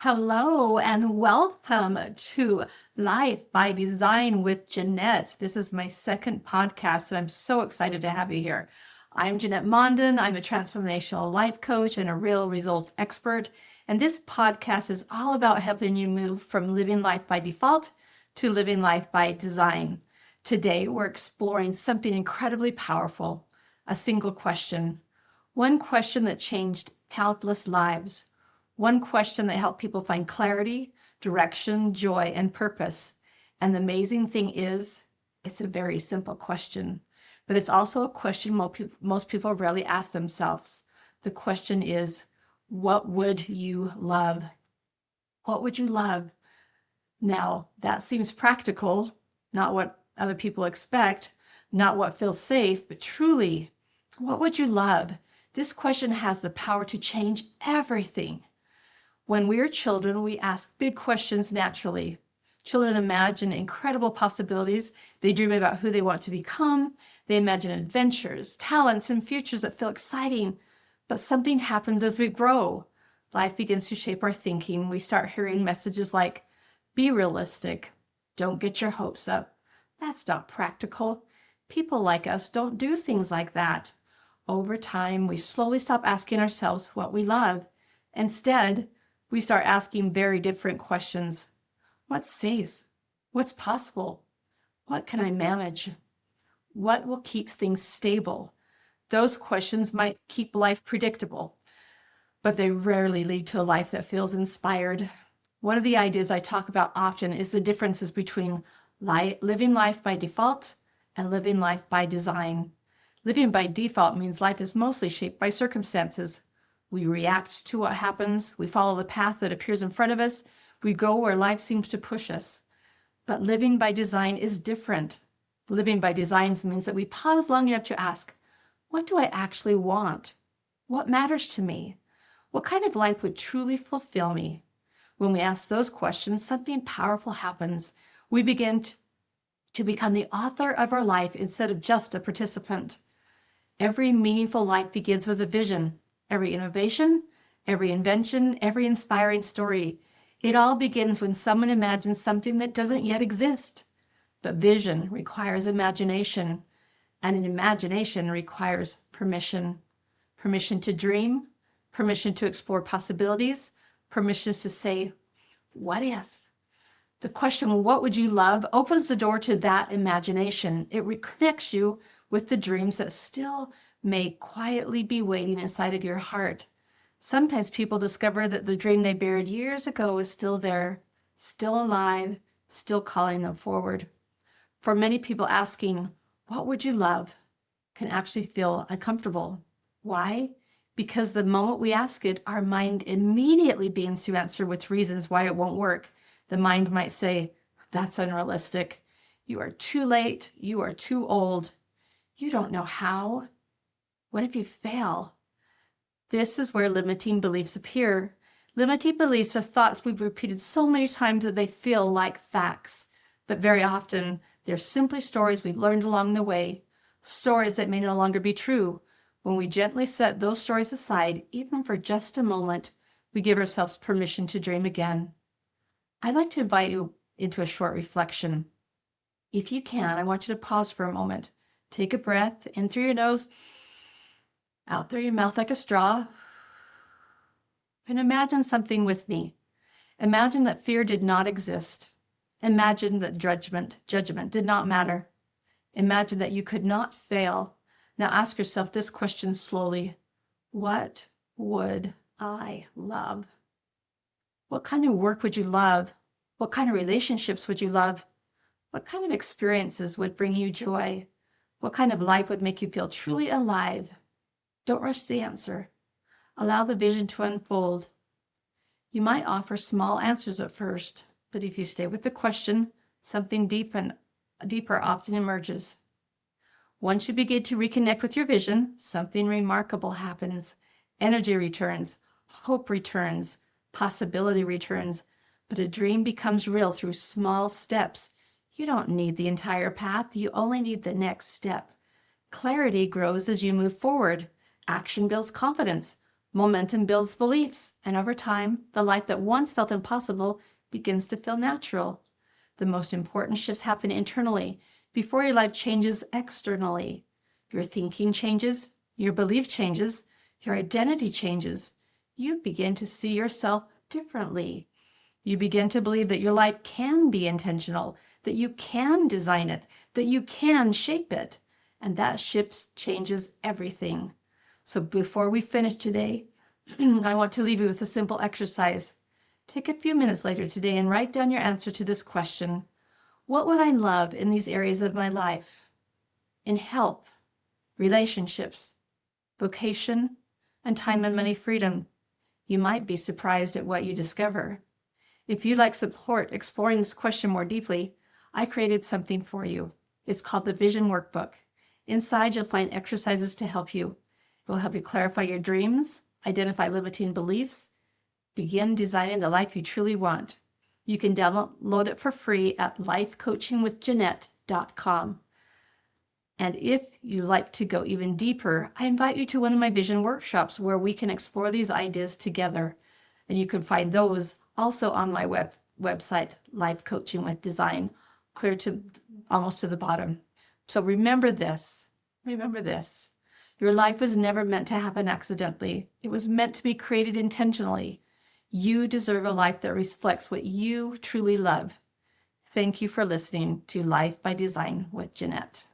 Hello and welcome to Life by Design with Janette. This is my second podcast, and I'm so excited to have you here. I'm Janette Mondin. I'm a transformational life coach and a real results expert. And this podcast is all about helping you move from living life by default to living life by design. Today, we're exploring something incredibly powerful, a single question. One question that changed countless lives. One question that helped people find clarity, direction, joy, and purpose. And the amazing thing is, it's a very simple question, but it's also a question most people rarely ask themselves. The question is, what would you love? What would you love? Now, that seems practical, not what other people expect, not what feels safe, but truly, what would you love? This question has the power to change everything. When we are children, we ask big questions naturally. Children imagine incredible possibilities. They dream about who they want to become. They imagine adventures, talents, and futures that feel exciting. But something happens as we grow. Life begins to shape our thinking. We start hearing messages like, be realistic. Don't get your hopes up. That's not practical. People like us don't do things like that. Over time, we slowly stop asking ourselves what we love. Instead, we start asking very different questions. What's safe? What's possible? What can I manage? What will keep things stable? Those questions might keep life predictable, but they rarely lead to a life that feels inspired. One of the ideas I talk about often is the differences between living life by default and living life by design. Living by default means life is mostly shaped by circumstances. We react to what happens. We follow the path that appears in front of us. We go where life seems to push us. But living by design is different. Living by design means that we pause long enough to ask, what do I actually want? What matters to me? What kind of life would truly fulfill me? When we ask those questions, something powerful happens. We begin to become the author of our life instead of just a participant. Every meaningful life begins with a vision. Every innovation, every invention, every inspiring story. It all begins when someone imagines something that doesn't yet exist. But vision requires imagination, and an imagination requires permission. Permission to dream, permission to explore possibilities, permission to say, what if? The question, what would you love, opens the door to that imagination. It reconnects you with the dreams that still may quietly be waiting inside of your heart. Sometimes people discover that the dream they buried years ago is still there, still alive, still calling them forward. For many people, asking, what would you love, can actually feel uncomfortable. Why? Because the moment we ask it, our mind immediately begins to answer with reasons why it won't work. The mind might say, that's unrealistic. You are too late. You are too old. You don't know how. What if you fail? This is where limiting beliefs appear. Limiting beliefs are thoughts we've repeated so many times that they feel like facts. But very often, they're simply stories we've learned along the way, stories that may no longer be true. When we gently set those stories aside, even for just a moment, we give ourselves permission to dream again. I'd like to invite you into a short reflection. If you can, I want you to pause for a moment. Take a breath in through your nose, out through your mouth like a straw, and imagine something with me. Imagine that fear did not exist. Imagine that judgment did not matter. Imagine that you could not fail. Now ask yourself this question slowly. What would I love? What kind of work would you love? What kind of relationships would you love? What kind of experiences would bring you joy? What kind of life would make you feel truly alive? Don't rush the answer. Allow the vision to unfold. You might offer small answers at first, but if you stay with the question, something deeper often emerges. Once you begin to reconnect with your vision, something remarkable happens. Energy returns, hope returns, possibility returns, but a dream becomes real through small steps. You don't need the entire path, you only need the next step. Clarity grows as you move forward. Action builds confidence. Momentum builds beliefs, and over time, the life that once felt impossible begins to feel natural. The most important shifts happen internally before your life changes externally. Your thinking changes, your belief changes, your identity changes. You begin to see yourself differently. You begin to believe that your life can be intentional, that you can design it, that you can shape it. And that shift changes everything. So before we finish today, I want to leave you with a simple exercise. Take a few minutes later today and write down your answer to this question. What would I love in these areas of my life? In health, relationships, vocation, and time and money freedom. You might be surprised at what you discover. If you'd like support exploring this question more deeply, I created something for you. It's called the Vision Workbook. Inside, you'll find exercises to help you. It will help you clarify your dreams, identify limiting beliefs, begin designing the life you truly want. You can download it for free at lifecoachingwithjanette.com. And if you'd like to go even deeper, I invite you to one of my vision workshops where we can explore these ideas together. And you can find those also on my website, Life Coaching with Design, clear to almost to the bottom. So remember this. Your life was never meant to happen accidentally. It was meant to be created intentionally. You deserve a life that reflects what you truly love. Thank you for listening to Life by Design with Janette.